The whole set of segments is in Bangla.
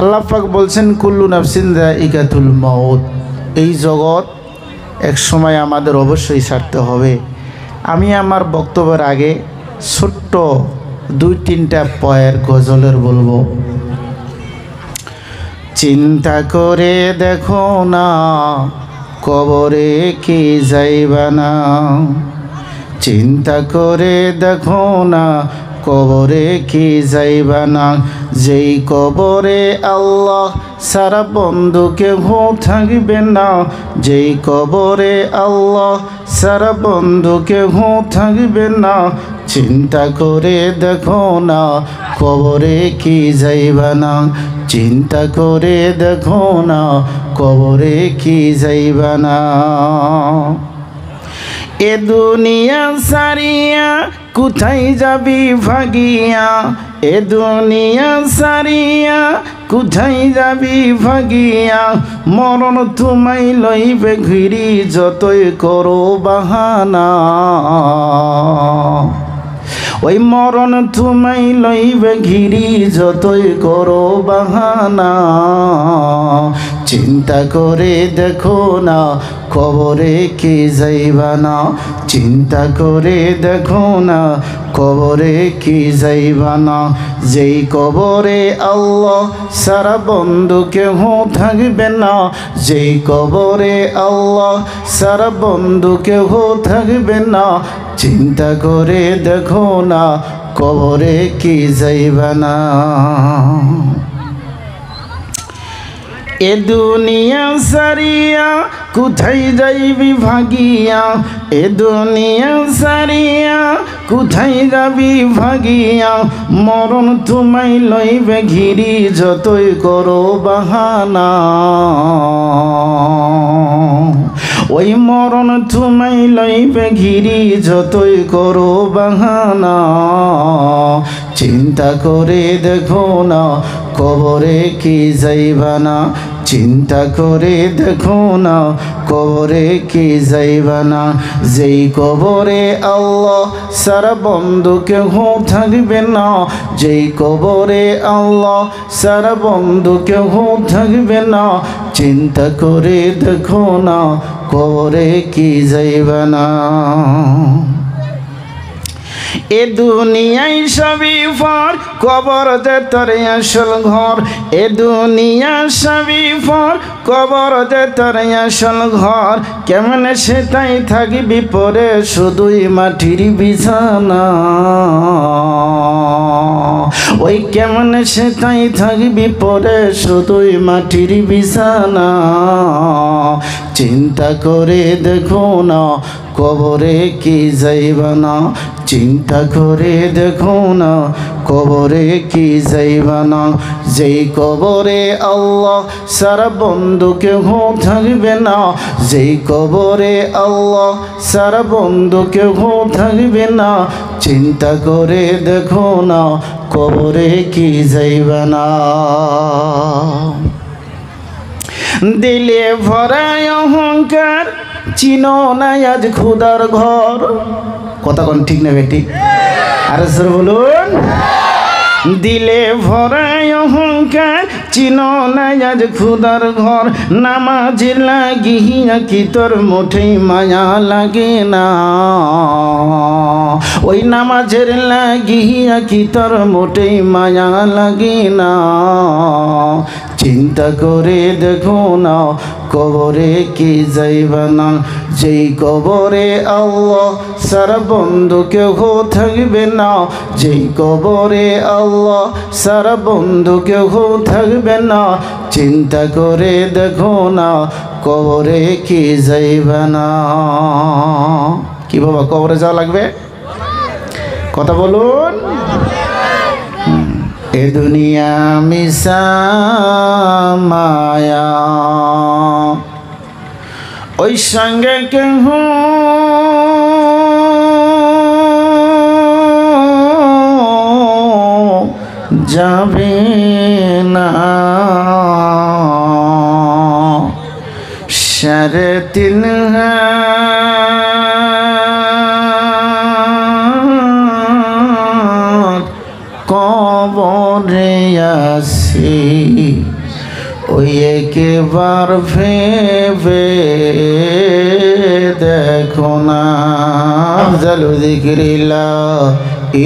আল্লাহ পাক বলছেন কুল্লু নাফসিন যায়িকাতুল মাউত, এই জগৎ এক সময় আমাদের অবশ্যই ছাড়তে হবে। আমি আমার বক্তব্যের আগে ছোট্ট 2-3টা পয়ের গজলের বলবো। চিন্তা করে দেখো না কবরে কি যাইবা না, চিন্তা করে দেখো না কবরে কি যাইবা না, যেই কবরে আল্লাহ সারা বন্ধু কেউ থাকবে না, যেই কবরে আল্লাহ সারা বন্ধু কেউ থাকবে না, চিন্তা করে দেখো না কবরে কি যাইবা না, চিন্তা করে দেখো না কবরে কি যাইবা না। এ দুনিয়া সারিয়া কোথায় যাবি ভাগিয়া, এ দুনিয়া সারিয়া কোথায় যাবি ভাগিয়া, মরণ তোমায় লইবে ঘিরি যতই করো বাহানা, ওই মরণ তোমায় লইবে ঘিরি যতই করো বাহানা, চিন্তা করে দেখো না কবরে কি যাইবা না, চিন্তা করে দেখো না কবরে কি যাইবা না, যেই কবরে আল্লাহ সারা বন্ধু কেউ থাকবে না, যেই কবরে আল্লাহ সারা বন্ধু কেউ থাকবে না, চিন্তা করে দেখো না কবরে কি যাইবা না। এ দুনিয়া সারিয়া কোথায় যাইবি ভাগিয়া, এ দুনিয়া সারিয়া কোথায় যাবি ভাগিয়া, মরণ তোমায় লইবে ঘিরি যতই করো বাহানা, ওই মরণ তোমায় লইবে ঘিরি যতই করো বাহানা, চিন্তা করে দেখো না কবরে কি যাইবা না, চিন্তা করে দেখো না কবরে কি যাইবা না, যেই কবরে আল্লাহ সারা বন্ধু কেউ থাকবে না, যেই কবরে আল্লাহ সারা বন্ধু কেউ থাকবে না, চিন্তা করে দেখো না কবরে কি যাইবা না। এ দুনিয়ায় সবই ফর কবর দে তোর আসল ঘর, এ দুনিয়া সবই ফর কবর দে তোর আসল ঘর, কেমনে সেটাই থাকবি পরে শুধুই মাটির বিছানা, ওই কেমনে সেটাই থাকবি পরে শুধুই মাটির বিছানা, চিন্তা করে দেখো না কবরে কি যাইবা না, চিন্তা করে দেখো না কবরে কি যাইবা না, যেই কবরে আল্লাহ সারা বন্ধু কেউ থাকবে না, যেই কবরে আল্লাহ সারা বন্ধু কেউ থাকবে না, চিন্তা করে দেখো না কবরে কি যাইবা না। দিলে ভরায় অহংকার চিনো না আজ খুদার ঘর, কথা কোন ঠিক না বেটি? আরে স্যার বলুন। দিলে ভরায় অহংকার চিনো না আজ খুদার ঘর, নামাজের লাগিয়া কি তোর মোটেই মায়া লাগে না, ওই নামাজের লাগিয়া কি তোর মোটেই মায়া লাগে না, চিন্তা করে দেখো না কবরে কি যাইবা না, যেই কবরে আল্লাহ সারা বন্ধু কেউ থাকবে না, যেই কবরে আল্লাহ সারা বন্ধু কেউ থাকবে না, চিন্তা করে দেখো না কবরে কি যাইবা না। কি বাবা কবরে যাওয়া লাগবে? কথা বলুন। এ দুনিয়া মিশা মায়া, ওই সঙ্গে কেহ যাবে না, 3.5 হাত কবরে আসি, ওই একবার ভেবে দেখো না। আফজালু যিকরিল্লাহ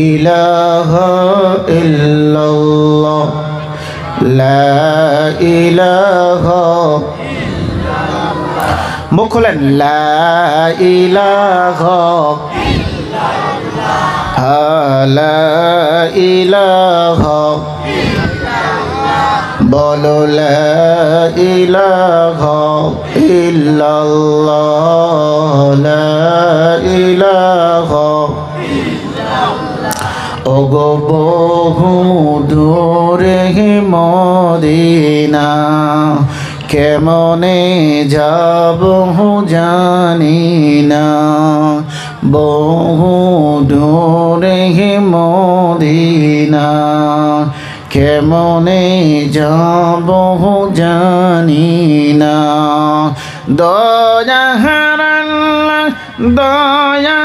ইলাহা ইল্লাল্লাহ লা ইলাহা মুখ খোলেন লা ইলাহা লা ইলাহা বলো লা ইলাহা ইল্লাল্লাহ লা ইলাহা ওগো বহু দূরে মদিনা কেমনে যাব জানি না বহু দূরে মদিনা কেমনে যাব জানি না দয়ার আল্লাহ দয়া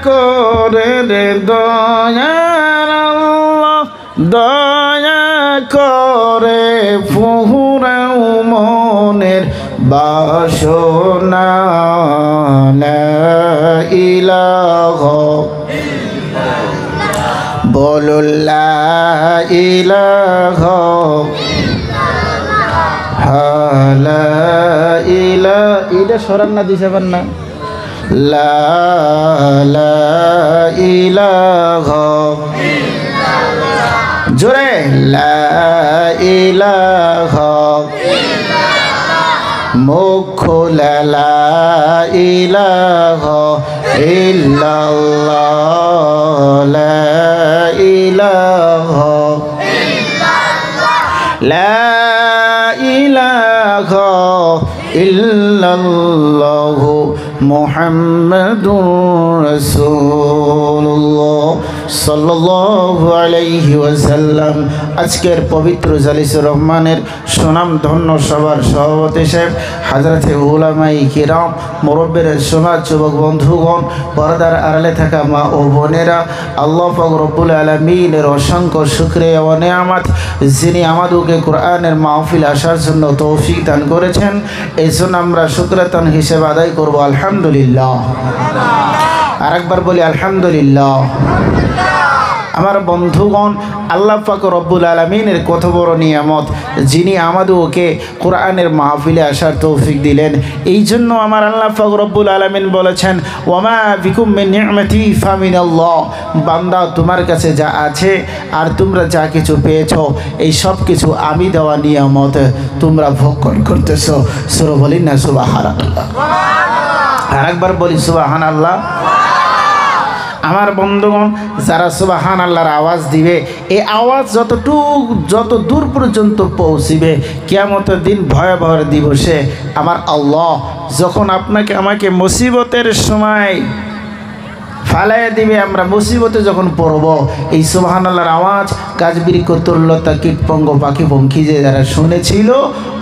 করে রে দয়ার আল্লাহ দয়া করে ফুরাও মনের বাসনা লা ইলাহা বলো লা ইলাহা লা ইলাহা সরান না দিছে না লা ইলাহা জোরে লা ইলাহা মুখ লা ইলাহা ইল্লাল্লাহ লা ইলাহা লা ইলাহা ইল্লাল্লাহ মুহাম্মাদুর রাসূলুল্লাহ সাল্লাল্লাহু আলাইহি ওয়াসাল্লাম। আজকের পবিত্র জালিসুর রহমানের সুনাম ধন্য সবার সভাপতি সাহেব হাজরাতে উলামাই কিরাম মুরব্বির সমাজ যুবক বন্ধুগণ পর্দার আড়ালে থাকা মা ও বোনেরা আল্লাহ পাক রব্বুল আলামিনের অসংখ্য শুকরিয়া ও নিয়ামত যিনি আমাদেরকে কোরআনের মাহফিল আসার জন্য তৌফিক দান করেছেন এই জন্য আমরা শুকরাতান হিসেবে আদায় করব আলহামদুলিল্লাহ। আরেকবার বলি আলহামদুলিল্লাহ। আমার বন্ধুগণ আল্লাহ পাক রব্বুল আলামিনের কত বড় নিয়ামত যিনি আমাদেরকে কোরআনের মাহফিলে আসার তৌফিক দিলেন। এই জন্য আমার আল্লাহ পাক রব্বুল আলামিন বলেছেন ওয়ামা বিকুম মিন নি'মাতি ফামিনাল্লাহ, বান্দা তোমার কাছে যা আছে আর তোমরা যা কিছু পেয়েছো এই সব কিছু আমি দেওয়া নিয়ামত তোমরা ভোগ করতেছো। সূরা বলি না সুবহানাল্লাহ। আরেকবার বলি সুবহানাল্লাহ। আমার বন্ধুগণ যারা সুবহান আল্লাহর আওয়াজ দিবে এই আওয়াজ যত দূর পর্যন্ত পৌঁছিবে কিয়ামতের দিন ভয়াবহ দিবসে আমার আল্লাহ যখন আপনাকে আমাকে মুসিবতের সময় ফালাই দিবে, আমরা মুসিবতে যখন পড়ব এই সুবহানাল্লাহর আওয়াজ গাছবিরি কতুল্লতা কীটপঙ্গ পাখি পঙ্খী যে যারা শুনেছিল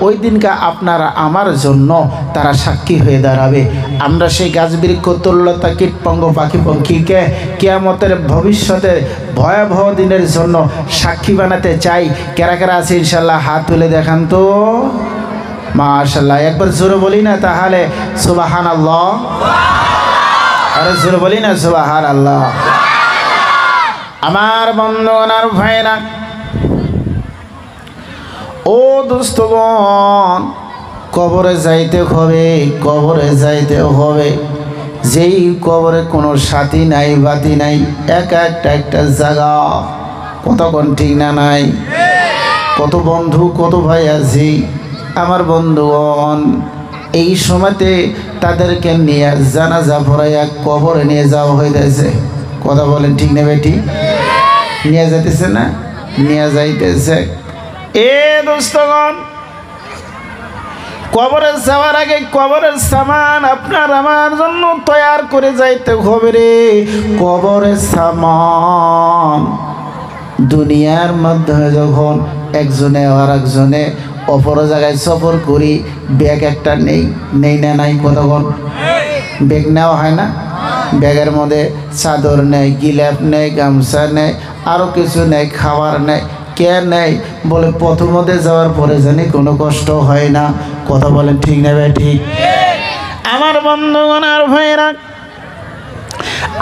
ওই দিনকে আপনারা আমার জন্য তারা সাক্ষী হয়ে দাঁড়াবে। আমরা সেই গাছবিরি কতুল্লতা কীটপঙ্গ পাখি পঙ্খীকে কিয়ামতের ভবিষ্যতের ভয়াবহ দিনের জন্য সাক্ষী বানাতে চাই। কারা কারা আছে ইনশাল্লাহ হাত তুলে দেখান তো মাশাআল্লাহ। একবার জোরে বলি না তাহলে সুবহানাল্লাহ। আরে জোরে বলি না সুবহানাল্লাহ। আমার বন্ধুগণ আর ভাইরা ও দোস্তগণ কবরে যাইতে হবে, কবরে যাইতে হবে। যেই কবরে কোনো সাথী নাই বাতি নাই, একা একটা জায়গা। কতক্ষণ ঠিক না নাই? কত বন্ধু কত ভাই আছি আমার বন্ধুগণ এই সময়তে তাদেরকে নিয়ে জানাজা পড়াইয়া কবরে নিয়ে যাওয়া হইতেছে। কথা বলেন ঠিক না বেটি? নিয়ে যাইতেছে না? নিয়ে যাইতেছে। এ দোস্তগণ কবরে যাওয়ার আগে কবরের সামান আপনার আমার জন্য তৈয়ার করে যাইতে হবে রে। কবরের সামান দুনিয়ার মাধ্যমে যখন একজনে আর একজনে অপর জায়গায় সফর করি ব্যাগ একটা নেই না নাই? কতক্ষণ ব্যাগ নেওয়া হয় না? ব্যাগের মধ্যে চাদর নেই, গিলাপ নেই, গামছা নেই, আরও কিছু নেই, খাবার নেই। কে নেয়? বলে প্রথমতে যাওয়ার পরে জানি কোনো কষ্ট হয় না। কথা বলেন ঠিক না ভাই? ঠিক। আমার বন্ধুগণ আর ভাইরা,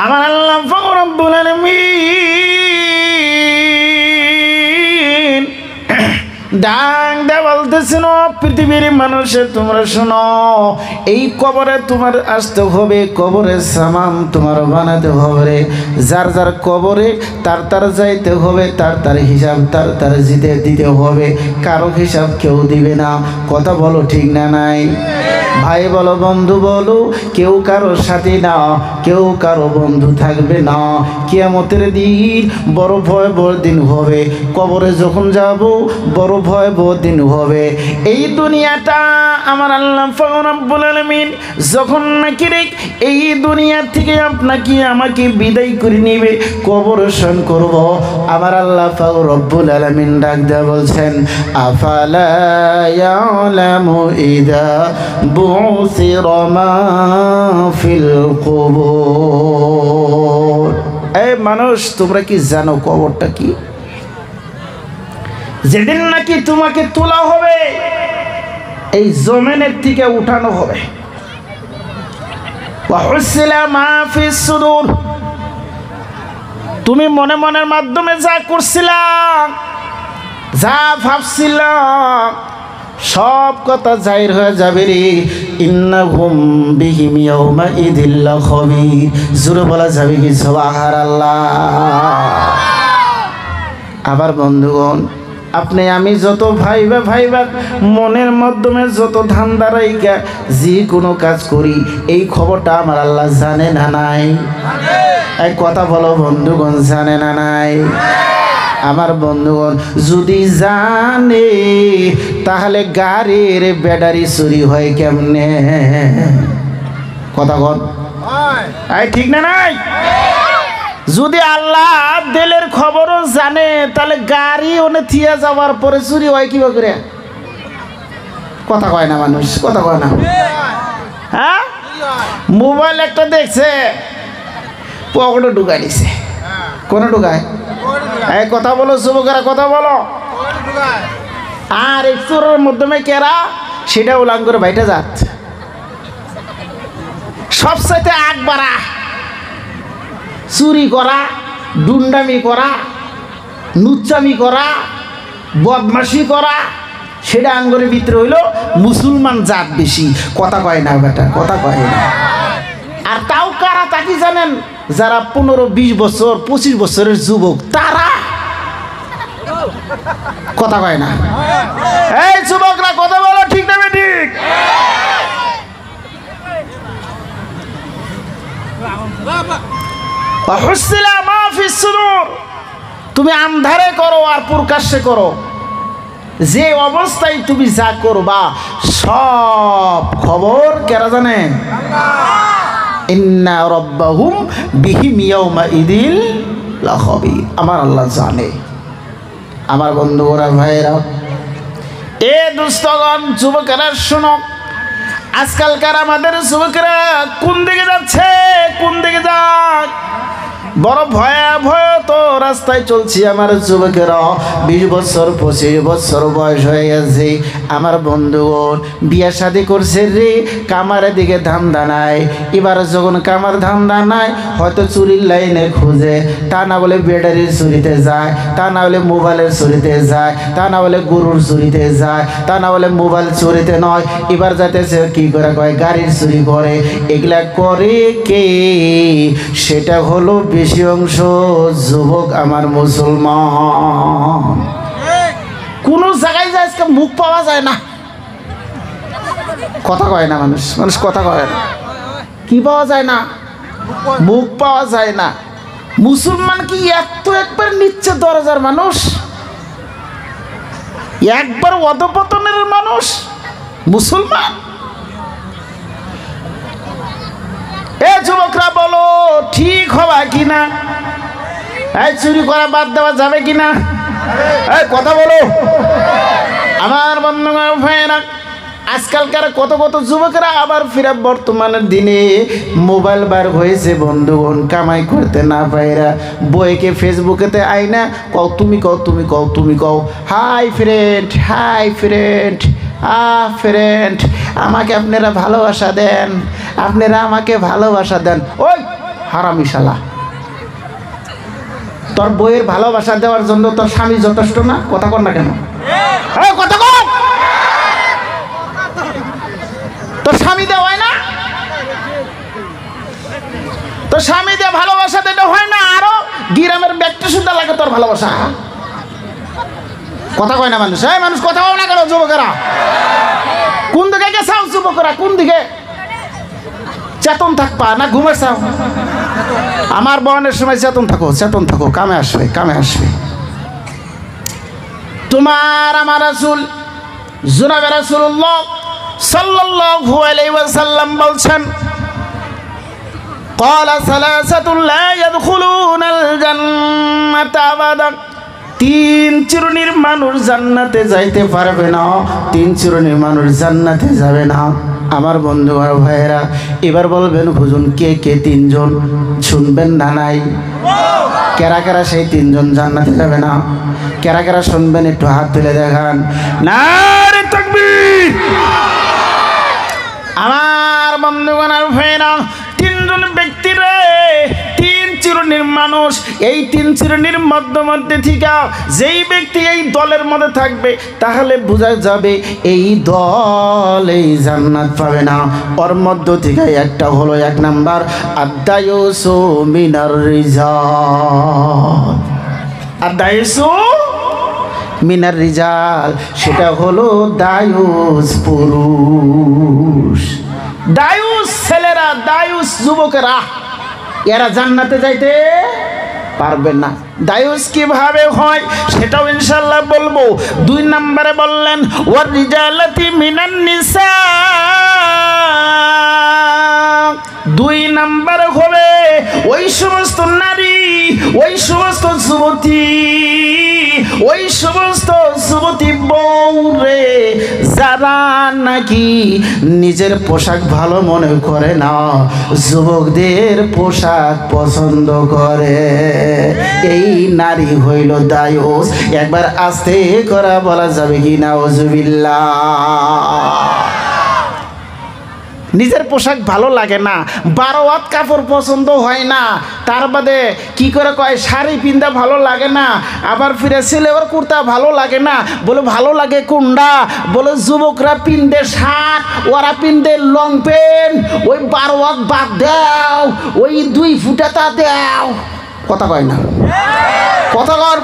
আমার আল্লাহ পাক রব্বুল আলামিন ডাক দে বলতেছেন, পৃথিবীর মানুষে তোমরা শোনো, এই কবরে তোমার আসতে হবে, কবরের সামান তোমার বানাতে হবে। যার যার কবরে তার তার যাইতে হবে, তার তার হিসাব তার তার দিতে হবে। কারো হিসাব কেউ দিবে না। কথা বলো ঠিক না নাই? ভাই বলো, বন্ধু বলো, কেউ কারো সাথী না, কেউ কারো বন্ধু থাকবে না। কিয়ামতের দিন বড় ভয়াবহ দিন হবে। কবরে যখন যাব বড় ভয়াবহ দিন হবে। এই দুনিয়াটা আমার আল্লাহ পাক রব্বুল আলামিন যখন নাকি এই দুনিয়া থেকে আপনাকে আমাকে বিদায় করে নেবে, কবরস্থান করব, আমার আল্লাহ পাক রব্বুল আলামিন ডাক দেয়া বলছেন, আফালা ইয়ালামু ইদা বুসিরা মা ফিল কুবুর। এই মানুষ, তোমরা কি জানো কবরটা কি? যেদিন নাকি তোমাকে তোলা হবে, এই জমিনের থেকে উঠানো হবে, তুমি মনে মনের মাধ্যমে যা করছিলাম, যা ভাবছিলাম, সব কথা জাহির হয়ে যাবে রে। ইন্নাহুম বিহিম ইয়াউমাইযিল লাখাবীর। জোরে বলা যাবে কি সুবহানাল্লাহ? আবার বন্ধুগণ, আপনি আমি যত ভাইবা মনের মাধ্যমে যত ধান্দা রাইখা যে কোনো কাজ করি, এই খবরটা আমার আল্লাহ জানে না নাই? এই কথা বলো বন্ধুগণ, জানে না নাই? আমার বন্ধুগণ, যদি জানে তাহলে গাড়ির ব্যাটারি চুরি হয় কেমনে? কথা বল, ঠিক না নাই? যদি আল্লাহ দিলের খবরও জানে, তাহলে গাড়ি ওনে থিয়া যাওয়ার পরে চুরি হয় কিবা করে? কথা কয় না মানুষ, কথা কয় না। হ্যাঁ, মোবাইল একটা দেখছে, পকেটে ঢুকাই দিছে। কোন ঢুকায়? এই কথা বলো যুবকেরা, কথা বলো। আর এক চোরের মাধ্যমে কেরা সেটা উলাং করে বাইটা যাত। সবচাইতে আগ বাড়া চুরি করা, ডুন্ডামি করা, নুচ্চামি করা, বদমাশি করা, সেটা আঙ্গরের ভিতরে হইল মুসলমান জাত বেশি। কথা কয় না বেটা, কথা কয় না। আর তাও কারা তা কি জানেন? যারা 15-20 বছর 25 বছরের যুবক, তারা কথা কয় না। এই যুবকরা কথা বলো, ঠিক না ঠিক? তুমি আন্ধারে করো আর প্রকাশ্যে করো, যে অবস্থায় তুমি যা করবা সব খবর কেরা জানে? ইন্না রাব্বাহুম বিহিম ইয়াউমাইযিল লাখাবীর। আমার আল্লাহ জানে। আমার বন্ধুরা, ভাইরা, এ দুস্থগণ, যুবকেরা শোনো, আজকালকার আমাদের যুবকেরা কোন দিকে যাচ্ছে, কোন দিকে যায়? বড় ভয়াবহ তো রাস্তায় চলছি আমার যুবকেরা। 20 বছর 25 বছর বয়স হয়ে গেছে। আমার বন্ধুগণ বিয়া শাদি করছে রে, কামারের দিকে ধান্দা নাই। এবার যখন কামার ধান্দা নাই, হয়তো চুরির লাইনে খুঁজে, তা না বলে ব্যাটারির চুরিতে যায়, তা না হলে মোবাইলের চুরিতে যায়, তা না হলে গরুর চুরিতে যায়, তা না হলে মোবাইল চুরিতে নয়, এবার যাতেছে কি করে কয় গাড়ির চুরি করে। এগুলা করে কে? সেটা হলো বেশি অংশ যুবক আমার মুসলমান। কোন জায়গায় যায় আজকে মুখ পাওয়া যায় না। কথা কয় না মানুষ, মানুষ কথা কয় না। কি পাওয়া যায় না? মুখ পাওয়া যায় না। মুসলমান কি একবার নিচ্ছে দরজার মানুষ, একবার অধপতনের মানুষ মুসলমান। এ যুবকরা বলো, ঠিক হবা কিনা? এই চুরি করা বাদ দেওয়া যাবে কিনা? এই কথা বলো। আমার বন্ধুগণ ভাইয়েরা, আজকালকার কত কত যুবকেরা আবার ফিরে বর্তমানের দিনে মোবাইল বার হয়েছে বন্ধুগণ, কামাই করতে না পাইরা বইকে ফেসবুকেতে আইনা কও তুমি কও তুমি কও তুমি কও, হাই ফ্রেন্ড ফ্রেন্ড আমাকে আপনারা ভালোবাসা দেন, আপনারা আমাকে ভালোবাসা দেন। ওই হারামি শালা, তোর বইয়ের ভালোবাসা দেওয়ার জন্য তোর স্বামী যথেষ্ট না? কথা কর না কেন? কথা কর, তোর স্বামী দেওয়া হয় না? তোর স্বামী দিয়ে ভালোবাসা দিতে হয় না? আরো গ্রামের ব্যক্তি সুদ্ধা লাগে তোর ভালোবাসা। কথা কয় না মানুষ, এই মানুষ কথা বল না কেন? যুবকেরা কোন দিকে গেছাও? যুবকেরা কোন দিকে? চেতন থাকবা না ঘুমের চাও? আমার বয়নের সময় চেতন থাকো, কামে আসবে। তোমার আমার রাসূল জনাবে রাসূলুল্লাহ সাল্লাল্লাহু আলাইহি ওয়াসাল্লাম বলছেন, ক্বালা সালাসাতুন লা ইয়াদখুলুনাল জান্নাতা আবাদা, তিন চিরুনির মানুষ জান্নাতে যাইতে পারবে না, তিন চিরুনির মানুষ জান্নাতে যাবে না। আমার বন্ধু আর ভাইয়েরা এবার বলবেন হুজুর কে কে তিনজন? শুনবেন না নাই? কারা কারা সেই তিনজন জান্নাতে যাবে না? কারা কারা শুনবেন একটু হাত তুলে দেখান। নারে তাকবীর! আমার বন্ধুগণ আর ভাইয়েরা, তিনজন ব্যক্তি রে, তিন চিরুনির মানুষ। এই তিন চিরুনির মধ্যে থেকে যেই ব্যক্তি এই দলের মধ্যে থাকবে তাহলে বোঝা যাবে এই দল এই জান্নাত পাবে না। ওর মধ্য থেকে একটা হলো, এক নাম্বার আদায়ুসু মিনার রিজাল, আদায়ুসু মিনার রিজাল, সেটা হলো দায়ুস পুরুষ, দায়ুস ছেলেরা, দায়ুস যুবকেরা, এরা জান্নাতে যাইতে পারবে না। দায়ুস কিভাবে হয় সেটাও ইনশাআল্লাহ বলবো। দুই নম্বরে বললেন ওয়ার রিজালাতি মিনান নিসা, দুই নাম্বার হবে ওই সমস্ত নারী, ওই সমস্ত যুবতী, ওই সমস্ত যুবতী বউ রে যারা নাকি নিজের পোশাক ভালো মনে করে না, যুবকদের পোশাক পছন্দ করে, এই নারী হইল দায়ুস। একবার আস্তে করা বলা যাবে কি নাউজুবিল্লাহ? নিজের পোশাক ভালো লাগে না, বারোয়াত কাপড় পছন্দ হয় না, তার বাদে কি করে কয় শাড়ি পিন্দা ভালো লাগে না, আবার ফিরে সিলেওয়ার কুর্তা ভালো লাগে না। বলে ভালো লাগে কোনটা? বলে যুবকরা পিন্দে শার্ট, ওরা পিন্দে লং প্যান্ট, ওই বারোয়াত বাদ দাও, ওই 2 ফুটাটা দাও। কথা কয় না? কথা কর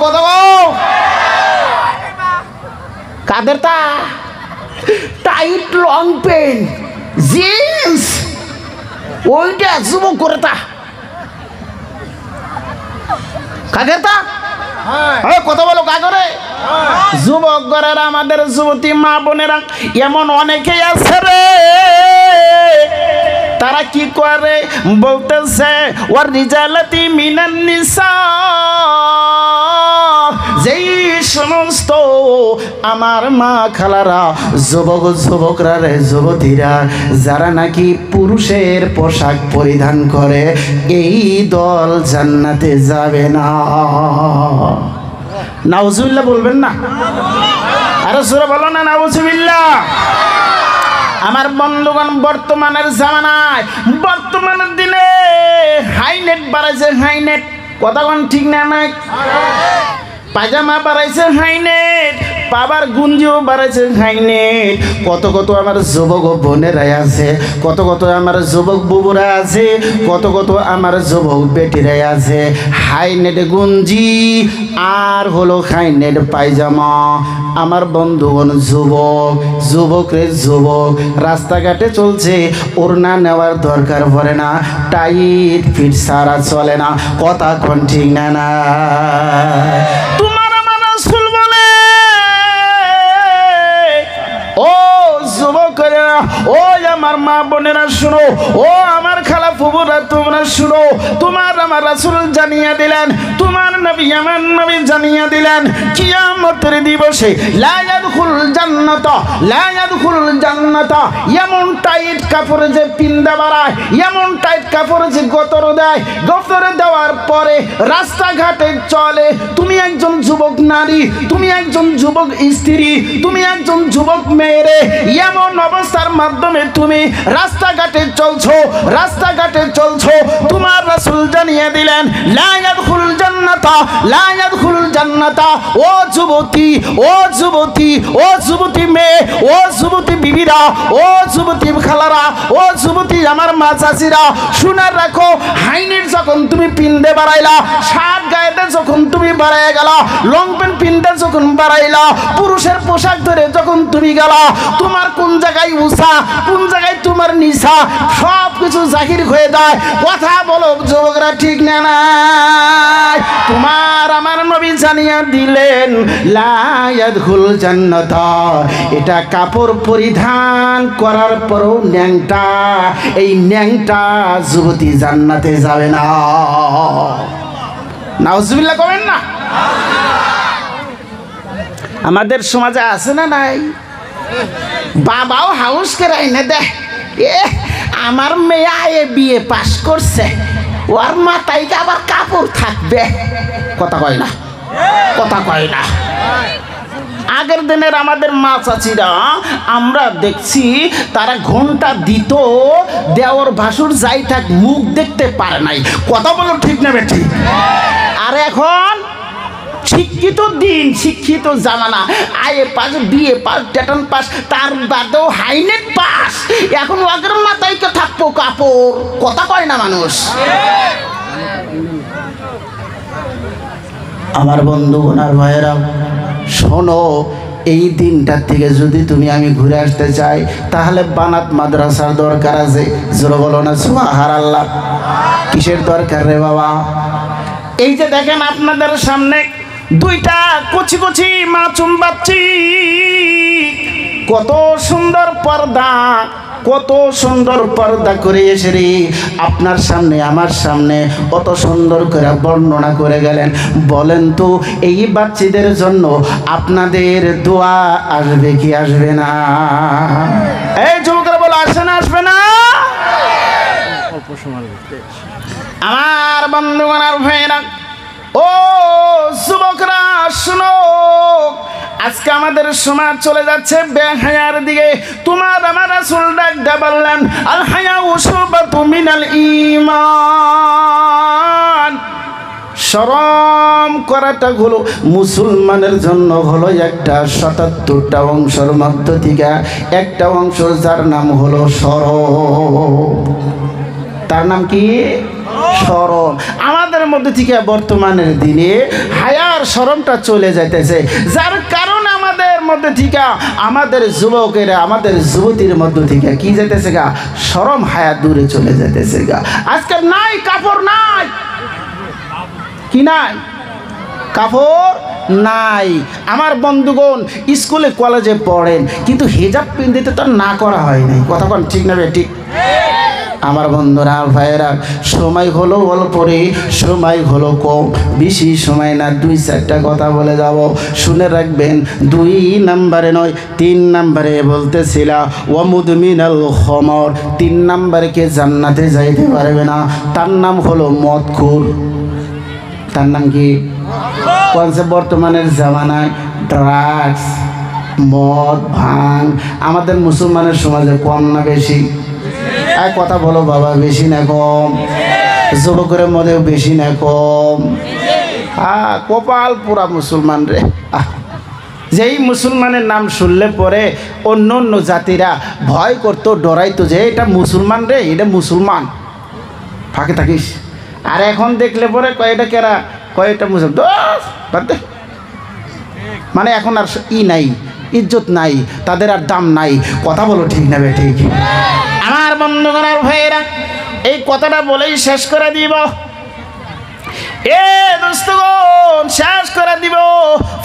কাদের তা টাইট লং প্যান্ট জিন্স, ওইটা যুবক করে তা কাদের তা? কথা বলো কাগরে? যুবক ঘরের আমাদের যুবতী মা বোনেরা এমন অনেকেই আছে রে, তারা কি করে বলতেছে ওয়ার রিজালাতি মিনান নিসা, যেই সমস্ত আমার মা খালারা, যুবকরা রে, যুবতীরা যারা নাকি পুরুষের পোশাক পরিধান করে, এই দল জান্নাতে যাবে না। নাউজুবিল্লাহ বলবেন না? আরে সূরা বলো না নাউজুবিল্লাহ। আমার বন্ধুগণ, বর্তমানের জামানায়, বর্তমানের দিনে হাইনেট বাড়াইছে, হাইনেট। কথা কোন ঠিক না? নাই পায়জামা বাড়াইছে হাইনেট, পাবার গুঞ্জিও বাড়াইছে হাইনেট। কত কত আমার যুবক বোনেরা আছে, কত কত আমার যুবক বুবুরা আছে, কত কত আমার যুবক বেটিরাই আছে, হাইনেট গুঞ্জি আর হলো হাইনেট পায়জামা। আমার বন্ধুগণ যুবক রাস্তাঘাটে চলছে, ওড়না নেওয়ার দরকার পড়ে না, টাইট ফিট সারা চলে না। কথা কোন ঠিক না? না তোমার আমার রাসূল বলে, ও যুবক যুবকেরা, ও আমার মা বোনেরা শুনো, ও আমার খালা ফুফুরা তোমরা শুনো, তোমার আমার রাসূল জানিয়ে দিলেন, তোমার নবী আমার নবী জানিয়ে দিলেন, কিয়ামতের দিবসে লা ইয়াদখুল জান্নাতা, লা ইয়াদখুল জান্নাতা, এমন টাইট কাপড়ে যে পিন্দা বাড়ায়, এমন টাইট কাপড়ে যে গতর দেয়, গতরে দেওয়ার পরে রাস্তাঘাটে চলে, তুমি একজন যুবক নারী, তুমি একজন যুবক স্ত্রী, তুমি একজন যুবক মেয়েরে, এমন অবস্থার মাধ্যমে তুমি রাস্তাঘাটে চলছো, রাস্তাঘাটে চলছো, তোমার রাসূল জানিয়ে দিলেন লা ইয়াদখুল জান্নাতা, লা ইয়াদখুল জান্নাতা। ও যুবতী, ও যুবতী, ও যুবতী মেয়ে, ও যুবতী বিবিরা, ও যুবতী খালারা, ও যুবতী আমার মা চাচিরা, শুনে রাখো, হাইনের যখন তুমি পিন্দে বাড়াইলা, শার্ট গায়েতে যখন তুমি বাড়াই গেলা, লং প্যান্ট পিন্দে যখন বাড়াইলা, পুরুষের পোশাক ধরে যখন তুমি গেলা, তোমার কোন জায়গায় উষা, কোন জায়গায় তোমার নিশা, সব কিছু জাহির হয়ে যায়। কথা বলো যুবকরা, ঠিক না নাই? তোমার আমার নবী জানিয়ে দিলেন লা ইয়াদখুল জান্নাতা, এটা কাপড় পরিধান করার পরও ন্যাংটা, এই ন্যাংটা যুবতী জান্নাতে যাবে না। নাউজুবিল্লাহ কবেন না? আমাদের সমাজে আছে না নাই? বাবাও হাউস করে এনে দেয়, এ আমার মেয়ে বিয়ে পাস করছে, ওর মাথায় আবার কাপড় থাকবে। কথা কয় না, কথা কয় না। আগের দিনের আমাদের মা চাচিরা আমরা দেখছি তারা ঘন্টা দিত, দেওর ভাসুর যাই থাক মুখ দেখতে পারে নাই। কথা বলো ঠিক না বেঠি? আর এখন শিক্ষিত দিন, শিক্ষিত জামানা, আয়ে পাস, বিয়ে পাস, টেটন পাস, তার বাদেও হাইনেট পাস, এখন আগের মাথায় কে থাকবো কাপড়। কথা কয় না মানুষ? আমার বন্ধুগণ আর ভাইয়েরা শোনো, এই দিনটার থেকে যদি তুমি আমি ঘুরে আসতে চাই, তাহলে বানাত মাদ্রাসার দরকার আছে। জোরে বলো না সুবহানাল্লাহ। কিসের দরকার রে বাবা? এই যে দেখেন আপনাদের সামনে দুইটা কচি কচি মাসুম বাচ্চি, কত সুন্দর পর্দা, কত সুন্দর পর্দা করে এসে রে আপনার সামনে আমার সামনে অত সুন্দর করে বর্ণনা করে গেলেন। বলেন তো এই বাচ্চাদের জন্য আপনাদের দোয়া আসবে কি আসবে না? এই যুবকরা বলো, আসবে না আসবে না? আমার বন্ধুগণ আর ভাইরা, ও যুবকরা শুনো, আজকে আমাদের সমাজ চলে যাচ্ছে বেহায়ার দিকে। তোমার আমার রাসূল ডাক দিয়ে বললেন আল হায়াউ শুবাতুম মিনাল ঈমান। শরম করাটা হলো মুসলমানের জন্য হলো একটা ৭৭টা অংশের মধ্য থেকে একটা অংশ, যার নাম হলো শরম। তার নাম কি? শরম। আমাদের মধ্যে থেকে বর্তমানের দিনে হায়ার শরমটা চলে যাইতেছে, যার কারণে আমাদের মধ্যে থেকে আমাদের যুবকেরা, আমাদের যুবতীর মধ্য থেকে কি যাইতেছে গা? শরম হায়া দূরে চলে যাইতেছে গা। আজকে নাই কাপড়, নাই কি নাই? কাপড় নাই। আমার বন্ধুগণ স্কুলে কলেজে পড়েন, কিন্তু হিজাব পিন্দিতে তো না করা হয় নাই। কথা কোন ঠিক না? ঠিক। আমার বন্ধুরা ভাইয়েরা, সময় হলো অল্প রে, সময় হলো কম, বেশি সময় না, ২-৪টা কথা বলে যাব, শুনে রাখবেন। ২ নম্বরে নয় ৩ নম্বরে বলতেছিলা ওয়ামুদমিনাল খমর। ৩ নম্বরে কে জান্নাতে যাইতে পারবে না, তার নাম হলো মদখোর। তার নাম কি? কোনসে বর্তমানের জামানায় ড্রাগস, মদ, ভাঙ আমাদের মুসলমানের সমাজে কম না বেশি? কথা বলো বাবা, বেশি না কম? যুবকের মধ্যেও বেশি না কম? কপাল পুরা মুসলমান রে। যেই মুসলমানের নাম শুনলে পরে অন্য অন্য জাতিরা ভয় করতো, ডরাইতো যে এটা মুসলমান রে, এটা মুসলমান, ফাঁকে থাকিস। আর এখন দেখলে পরে কয়টা কেরা, কয়টা মুসলমান, মানে এখন আর নাই, ইজ্জত নাই, তাদের আর দাম নাই। কথা বলো ঠিক না? ঠিক। আমার বন্ধুগণ আর ভাইয়েরা, এই কথাটা বলেই শেষ করে দিব। এ দোস্তগণ, শেষ করে দিব।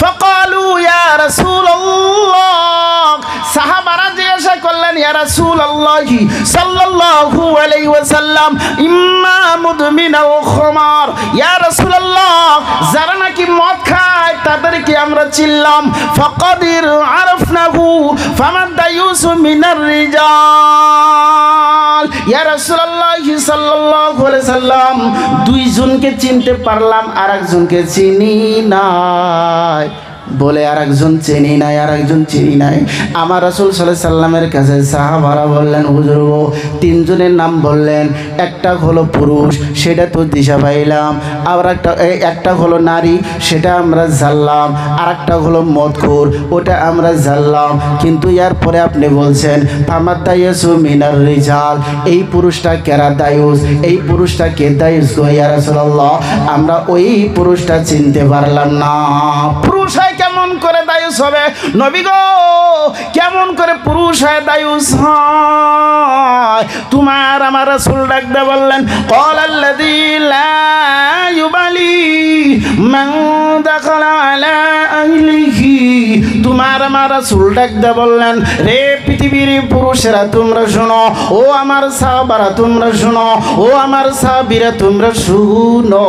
ফাকালু ইয়া রাসূলুল্লাহ, সাহাবারা জিজ্ঞাসা করলেন ইয়া রাসূলুল্লাহ সাল্লাল্লাহু আলাইহি ওয়াসাল্লাম ইম্মা মুদমিনাল খামার, ইয়া রাসূলুল্লাহ যারা নাকি মদ খায় তাদেরকে আমরা চিনলাম। ফাকাদির আরাফনাহু ফামান দায়ুসু মিনার রিজাল, ইয়া রাসূলুল্লাহ সাল্লাল্লাহু আলাইহি সাল্লাম দুইজনকে চিনতে পারলাম, আরেকজনকে চিনি নাই। বলে আরেকজন চিনি নাই, আরেকজন চিনি নাই। আমার রাসূল সাল্লাল্লাহু আলাইহি সাল্লামের কাছে সাহাবারা বললেন, হুজুর গো, তিনজনের নাম বললেন, একটা হলো পুরুষ, সেটা তো দিশা পাইলাম, আবার একটা হলো নারী, সেটা আমরা জানলাম, আর একটা হলো মদখোর, ওটা আমরা জানলাম। কিন্তু এর পরে আপনি বলছেন ফামাদ দায়ুসু মিনার রিজাল, এই পুরুষটা কেরা দায়ুস, এই পুরুষটা কে দায়ুস গো ইয়া রাসূলুল্লাহ? আমরা ওই পুরুষটা চিনতে পারলাম না। পুরুষ হয় কেমন করে দায়ুস হবে নবী গো? কেমন করে পুরুষ হয় দায়ুস হয়? তোমার আমার রাসূল ডাক দিয়ে বললেন, ক্বালাল্লাযী লা ইউবালি মান দাখালা আলা আহলিহি। তোমার আমার রাসূল ডাক দিয়ে বললেন, রে পৃথিবীর পুরুষেরা তোমরা শোনো, ও আমার সাহাবারা তোমরা শোনো, ও আমার সাহাবীরা তোমরা শুনো।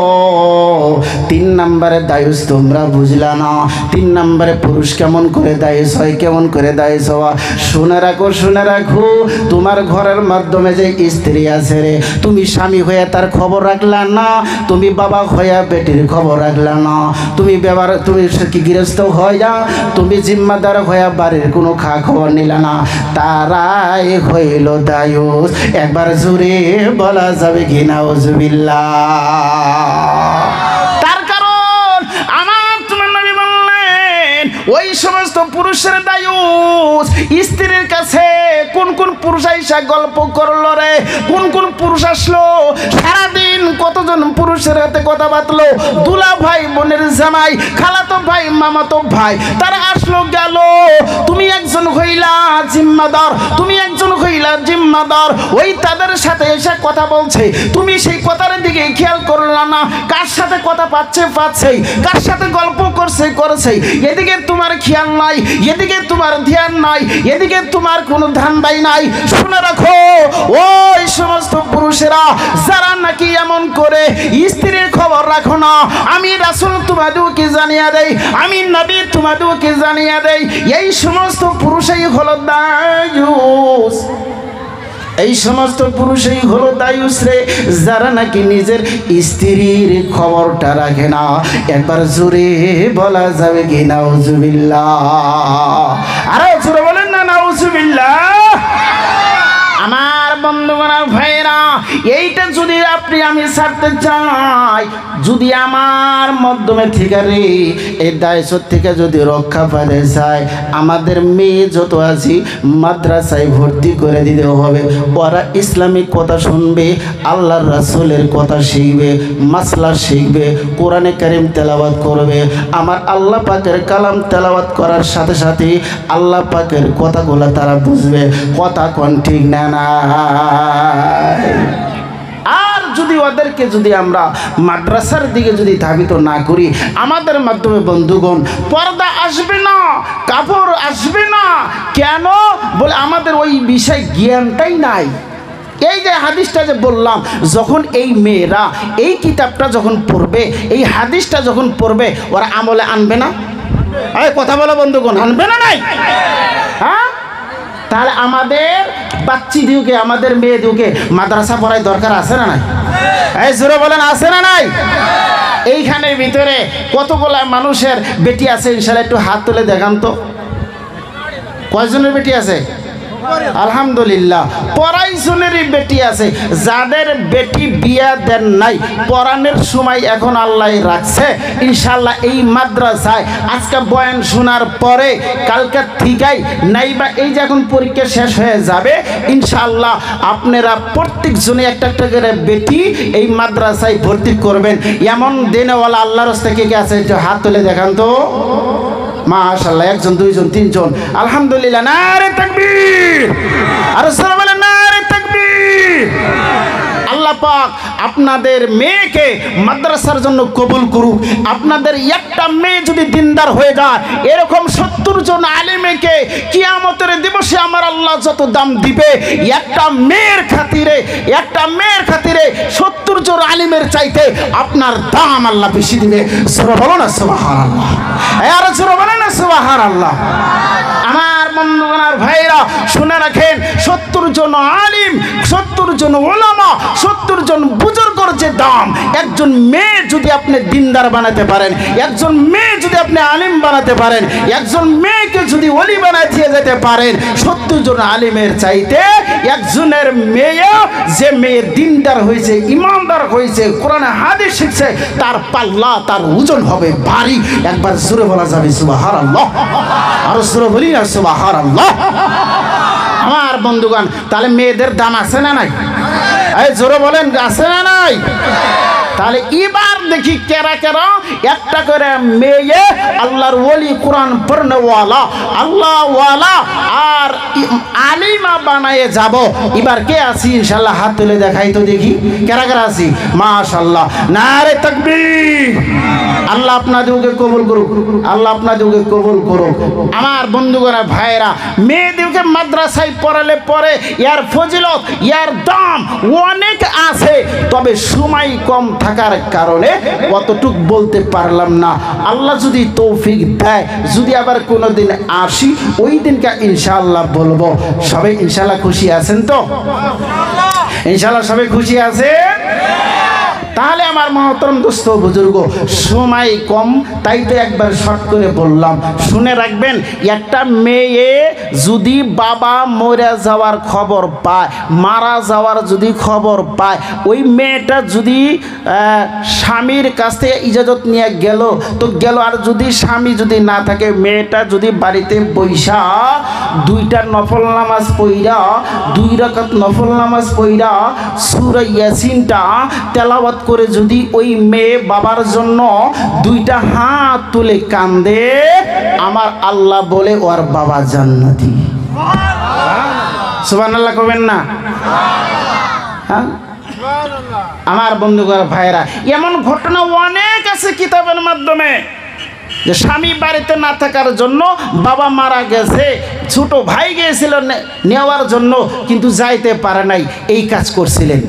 3 নম্বরে দায়ুস তোমরা বুঝলা না। 3 নম্বরে পুরুষ কেমন করে দায়ুস হয়, কেমন করে দায়ুস হওয়া? শুনে রাখো, শুনে রাখো, তোমার ঘরের মাধ্যমে যে স্ত্রী আছে রে, তুমি স্বামী হয়ে তার খবর রাখলা না, তুমি বাবা হয়ে বেটির খবর রাখলা না, তুমি কি গৃহস্থ হয়ে যা, তুমি জিম্মাদার হয়ে বাড়ির কোনো খবর নিলা না, তারাই হইল দায়ুস। একবার জোরে বলা যাবে কি নাউজুবিল্লাহ? ওই সমস্ত পুরুষের দায়ুস স্ত্রীর কাছে কোন কোন পুরুষ আইসা গল্প করলো রে, কোন কোন পুরুষ আসলো, সারাদিন কতজন পুরুষের হাতে কথা বাতলো, দুলা ভাই বোনের জামাই, খালাতো ভাই মামাতো ভাই, তারা আসলো গেল। তুমি একজন হইলা জিম্মাদার, তুমি একজন হইলা জিম্মাদার, ওই তাদের সাথে এসে কথা বলছে, তুমি সেই কথার দিকে খেয়াল করলা না, কার সাথে কথা পাচ্ছে, কার সাথে গল্প করছে, এদিকে তোমার খেয়াল নাই, এদিকে তোমার ধ্যান নাই, এদিকে তোমার কোনো ধান্দাই নাই। শুনে রাখো, ওই সমস্ত পুরুষেরা যারা নাকি এমন করে স্ত্রীর খবর রাখো না, আমি রাসূল তোমাদেরকে জানিয়ে দেই, আমি নবী তোমাদেরকে জানিয়ে দেই, এই সমস্ত পুরুষই হলো দায়ুস। এই সমস্ত পুরুষই হলো দায়ুস রে, যারা নাকি নিজের স্ত্রীর খবরটা রাখে না। একবার জোরে বলা যাবে কি নাউজুবিল্লাহ? আরে জোরে বলেন না নাউজুবিল্লাহ। আমার বন্ধুগণ ভাইরা, এইটা যদি আপনি আমি ছাড়তে চাই, যদি আমার মাধ্যমে থেকে রে এই দায়িত্ব থেকে যদি রক্ষা পেতে চাই, আমাদের মেয়ে যত আছি মাদ্রাসায় ভর্তি করে দিতে হবে। ওরা ইসলামিক কথা শুনবে, আল্লাহর রাসূলের কথা শিখবে, মাসলা শিখবে, কোরআনে কারীম তেলাওয়াত করবে। আমার আল্লাহ পাকের কালাম তেলাওয়াত করার সাথে সাথে আল্লাহ পাকের কথাগুলো তারা বুঝবে। কথা কোন ঠিক না? আর যদি ওদেরকে যদি আমরা মাদ্রাসার দিকে যদি ধাবিত না করি, আমাদের মাধ্যমে বন্ধুগণ পর্দা আসবে না, কাপড় আসবে না। কেন বলে আমাদের ওই বিষয় জ্ঞানটাই নাই। এই যে হাদিসটা যে বললাম, যখন এই মেয়েরা এই কিতাবটা যখন পড়বে, এই হাদিসটা যখন পড়বে, ওরা আমলে আনবে না? কথা বলো বন্ধুগণ, আনবে না? নাই? হ্যাঁ, তাহলে আমাদের বাচ্চিদিওকে, আমাদের মেয়েদিওকে মাদ্রাসা পড়ার দরকার আছে না নাই? এই জোরে বলেন, আছে না নাই? এইখানের ভিতরে কতগুলা মানুষের বেটি আছে ইনশাআল্লাহ? একটু হাত তুলে দেখান তো, কয়জনের বেটি আছে? আলহামদুলিল্লাহ, পড়াইজনেরই বেটি আছে। যাদের বেটি বিয়া দেন নাই, পড়ানোর সময় এখন আল্লাহ রাখছে, ইনশাআল্লাহ এই মাদ্রাসায় আজকে বয়ান শোনার পরে কালকে থেকেই নাইবা এই যে এখন পরীক্ষা শেষ হয়ে যাবে, ইনশাআল্লাহ আপনারা প্রত্যেকজনে একটা একটা করে বেটি এই মাদ্রাসায় ভর্তি করবেন। এমন দিনেওয়ালা আল্লাহর রাস্তায় কে কে আছে একটু হাত তুলে দেখান তো। মাশাআল্লাহ, 1 জন 2 জন 3 জন, আলহামদুলিল্লাহ। নারে তাকবীর, আর সারা বলেন নারে তাকবীর। আল্লাহ পাক আপনাদের মেয়েকে মাদ্রাসার জন্য কবুল করুক। আপনাদের একটা মেয়ে যদি দিনদার হয়ে যায়, এরকম 70 জন আলেমকে কিয়ামতের দিবসে আমার আল্লাহ যত দাম দিবে, একটা মেয়ের খাতিরে 70 জন আলিমের চাইতে আপনার দাম আল্লাহ বেশি দিবে। সূরা বলো না সুবহানাল্লাহ, আর সূরা বলো না সুবহানাল্লাহ। আমার বন্ধুগণ আর ভাইরা শুনে রাখেন, 70 জন আলিম, 70 জন উলামা, 70 জন বুজুর্গের যে দাম, একজন মেয়ে যদি আপনি দিনদার বানাতে পারেন, একজন মেয়ে যদি আপনি আলিম বানাতে পারেন, একজন মেয়েকে যদি ওলি বানাতে যেতে পারেন, 70 জন আলিমের চাইতে একজনের মেয়ে, যে মেয়ে দিনদার হয়েছে, ইমানদার হয়েছে, কোরআনে হাদিস শিখছে, তার পাল্লা, তার ওজন হবে ভারী। একবার জোরে বলা যাবে সুবহানাল্লাহ, আর জোরে বলি না সুবহানাল্লাহ। আমার বন্ধুগণ, তাহলে মেয়েদের দাম আছে না নাই? এই জোরে বলেন, আছে না নাই? তাহলে এবার দেখি কেরা কেরা একটা করে মেয়ে আল্লাহর ওলি, কোরআন পড়নেওয়ালা, আল্লাহওয়ালা আর আলিমা বানায়ে যাব। এবার কে আছি ইনশাআল্লাহ? হাত তুলে দেখাই তো দেখি কেরা কেরা আছি। মাশাআল্লাহ, নারে তাকবীর। আল্লাহ আপনাদেরকে কবুল করুক, আল্লাহ আপনাদেরকে কবুল করুক। আমার বন্ধুগণা ভাইরা, মেয়েদেরকে মাদ্রাসায় পড়ালে পরে ইয়ার ফজিলত, ইয়ার দাম অনেক আছে, তবে সময় কম থাকার কারণে অতটুক বলতে পারলাম না। আল্লাহ যদি তৌফিক দেয়, যদি আবার কোনোদিন আসি, ওই দিনকে ইনশাআল্লাহ বলবো। সবাই ইনশাআল্লাহ খুশি আছেন তো? ইনশাআল্লাহ সবাই খুশি আছেন? তাহলে আমার মহতরম দোস্ত বুজুর্গ, সময় কম, তাই তো একবার শর্ট করে বললাম। শুনে রাখবেন, একটা মেয়ে যদি বাবা মরে যাওয়ার খবর পায়, মারা যাওয়ার যদি খবর পায়, ওই মেয়েটা যদি স্বামীর কাছ থেকে ইজাজত নিয়ে গেল তো গেল, আর যদি স্বামী যদি না থাকে, মেয়েটা যদি বাড়িতে বৈশা 2টা নফল নামাজ পইরা, 2 রাকাত নফল নামাজ পইরা সূরা ইয়াসিনটা তেলাওয়াত করে যদি ওই মেয়ে বাবার জন্য 2টা হাত তুলে কান্দে, আমার আল্লাহ বলে ওর বাবা জান্নাতি। সুবহানাল্লাহ কবেন না? হ্যাঁ, আমার বন্ধুগণ ভাইরা, এমন ঘটনা অনেক আছে কিতাবের মাধ্যমে, যে স্বামী বাড়িতে না থাকার জন্য বাবা মারা গেছে, ছোট ভাই গিয়েছিল নেওয়ার জন্য, কিন্তু যাইতে পারে নাই, এই কাজ করছিলেন।